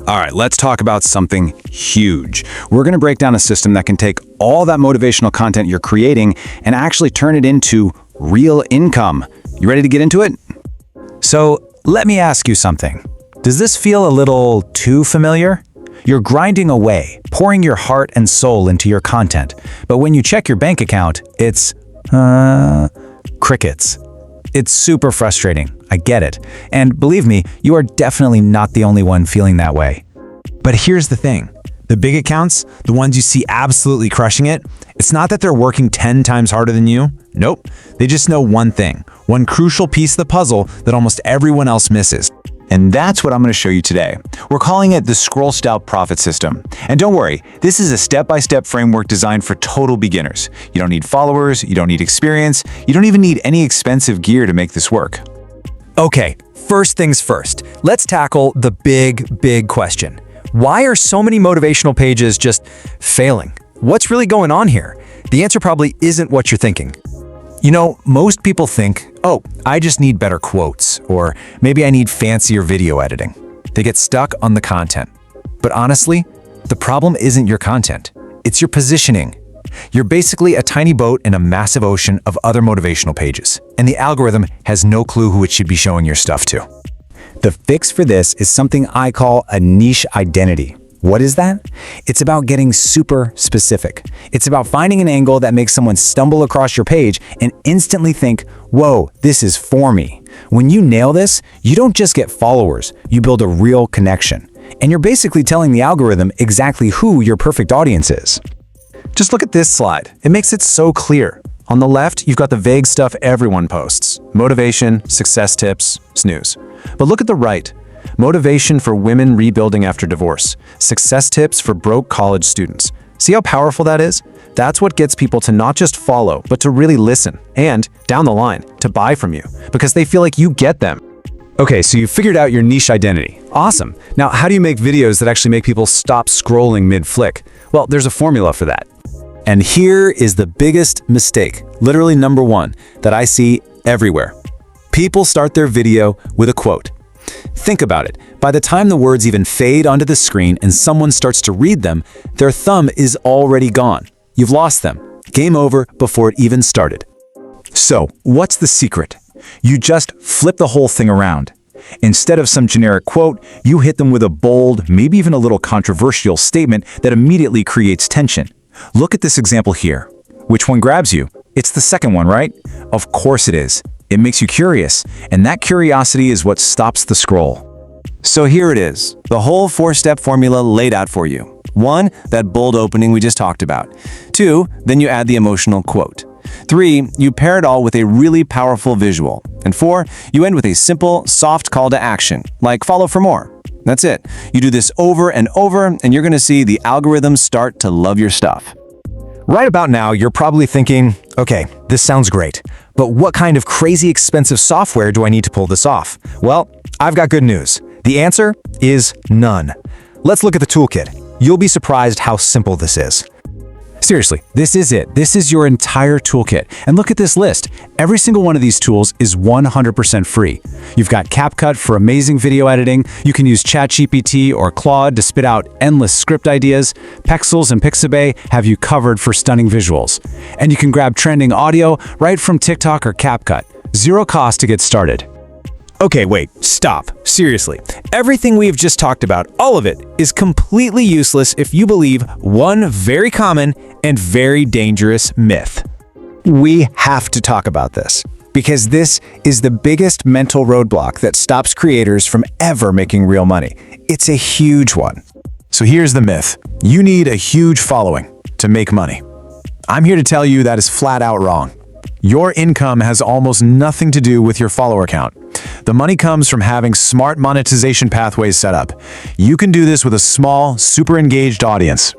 All right, let's talk about something huge. We're going to break down a system that can take all that motivational content you're creating and actually turn it into real income. You ready to get into it? So let me ask you something. Does this feel a little too familiar? You're grinding away, pouring your heart and soul into your content, but when you check your bank account, it's crickets. It's super frustrating. I get it. And believe me, you are definitely not the only one feeling that way. But here's the thing. The big accounts, the ones you see absolutely crushing it, it's not that they're working 10 times harder than you. Nope. They just know one thing, one crucial piece of the puzzle that almost everyone else misses. And that's what I'm going to show you today. We're calling it the Scroll Stop Profit System. And don't worry, this is a step-by-step framework designed for total beginners. You don't need followers, you don't need experience, you don't even need any expensive gear to make this work. Okay, first things first. Let's tackle the big question. Why are so many motivational pages just failing? What's really going on here? The answer probably isn't what you're thinking. You know, most people think, oh, I just need better quotes, or maybe I need fancier video editing. They get stuck on the content. But honestly, the problem isn't your content. It's your positioning. You're basically a tiny boat in a massive ocean of other motivational pages, and the algorithm has no clue who it should be showing your stuff to. The fix for this is something I call a niche identity. What is that? It's about getting super specific. It's about finding an angle that makes someone stumble across your page and instantly think, whoa, this is for me. When you nail this, you don't just get followers, you build a real connection. And you're basically telling the algorithm exactly who your perfect audience is. Just look at this slide. It makes it so clear. On the left, you've got the vague stuff everyone posts. Motivation, success tips, snooze. But look at the right. Motivation for women rebuilding after divorce. Success tips for broke college students. See how powerful that is? That's what gets people to not just follow, but to really listen. And, down the line, to buy from you. Because they feel like you get them. Okay, so you figured out your niche identity. Awesome. Now, how do you make videos that actually make people stop scrolling mid-flick? Well, there's a formula for that. And here is the biggest mistake, literally number one, that I see everywhere. People start their video with a quote. Think about it. By the time the words even fade onto the screen and someone starts to read them, their thumb is already gone. You've lost them. Game over before it even started. So, what's the secret? You just flip the whole thing around. Instead of some generic quote, you hit them with a bold, maybe even a little controversial statement that immediately creates tension. Look at this example here. Which one grabs you? It's the second one, right? Of course it is. It makes you curious, and that curiosity is what stops the scroll. So here it is, the whole 4-step formula laid out for you. 1, that bold opening we just talked about. 2, then you add the emotional quote. 3, you pair it all with a really powerful visual. And 4, you end with a simple, soft call to action, like follow for more. That's it. You do this over and over, and you're going to see the algorithms start to love your stuff. Right about now, you're probably thinking, okay, this sounds great, but what kind of crazy expensive software do I need to pull this off? Well, I've got good news. The answer is none. Let's look at the toolkit. You'll be surprised how simple this is. Seriously, this is it. This is your entire toolkit. And look at this list. Every single one of these tools is 100% free. You've got CapCut for amazing video editing. You can use ChatGPT or Claude to spit out endless script ideas. Pexels and Pixabay have you covered for stunning visuals. And you can grab trending audio right from TikTok or CapCut. Zero cost to get started. Okay, wait, stop. Seriously. Everything we've just talked about, all of it, is completely useless if you believe one very common and very dangerous myth. We have to talk about this, because this is the biggest mental roadblock that stops creators from ever making real money. It's a huge one. So here's the myth. You need a huge following to make money. I'm here to tell you that is flat out wrong. Your income has almost nothing to do with your follower count. The money comes from having smart monetization pathways set up. You can do this with a small, super engaged audience.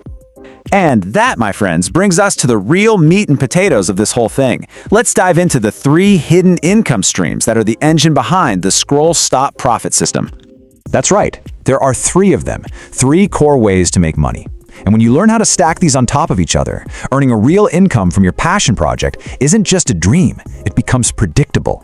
And that, my friends, brings us to the real meat and potatoes of this whole thing. Let's dive into the 3 hidden income streams that are the engine behind the Scroll Stop Profit System. That's right, there are 3 of them, 3 core ways to make money. And when you learn how to stack these on top of each other, earning a real income from your passion project isn't just a dream, it becomes predictable.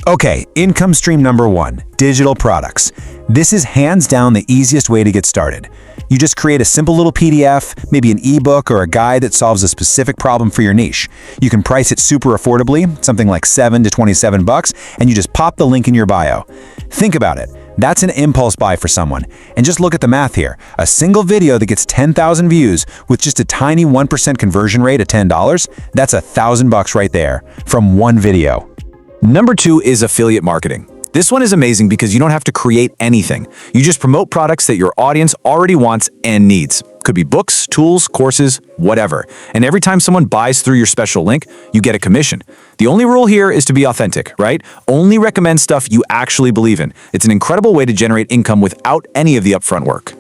Okay, income stream number 1, digital products. This is hands down the easiest way to get started. You just create a simple little PDF, maybe an ebook or a guide that solves a specific problem for your niche. You can price it super affordably, something like $7 to $27, and you just pop the link in your bio. Think about it. That's an impulse buy for someone. And just look at the math here. A single video that gets 10,000 views with just a tiny 1% conversion rate of $10, that's $1,000 right there from one video. Number 2 is affiliate marketing. This one is amazing because you don't have to create anything. You just promote products that your audience already wants and needs. Could be books, tools, courses, whatever. And every time someone buys through your special link, you get a commission. The only rule here is to be authentic, right? Only recommend stuff you actually believe in. It's an incredible way to generate income without any of the upfront work.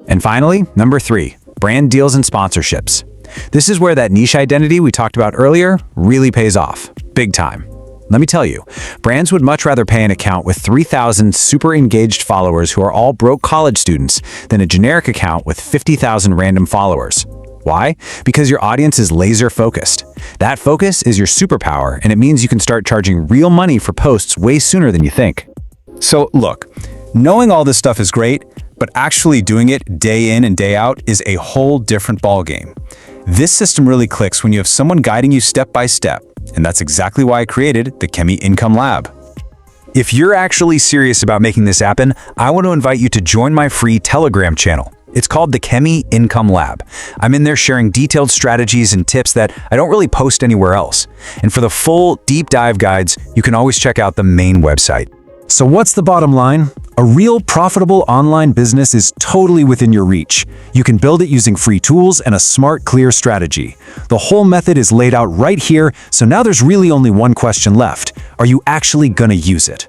And finally, number 3, brand deals and sponsorships. This is where that niche identity we talked about earlier really pays off, big time. Let me tell you, brands would much rather pay an account with 3,000 super engaged followers who are all broke college students than a generic account with 50,000 random followers. Why? Because your audience is laser focused. That focus is your superpower, and it means you can start charging real money for posts way sooner than you think. So look, knowing all this stuff is great, but actually doing it day in and day out is a whole different ballgame. This system really clicks when you have someone guiding you step by step, and that's exactly why I created the Chemi Income Lab. If you're actually serious about making this happen, I want to invite you to join my free Telegram channel. It's called the Chemi Income Lab. I'm in there sharing detailed strategies and tips that I don't really post anywhere else. And for the full deep dive guides, you can always check out the main website. So what's the bottom line? A real profitable online business is totally within your reach. You can build it using free tools and a smart, clear strategy. The whole method is laid out right here, so now there's really only one question left. Are you actually gonna use it?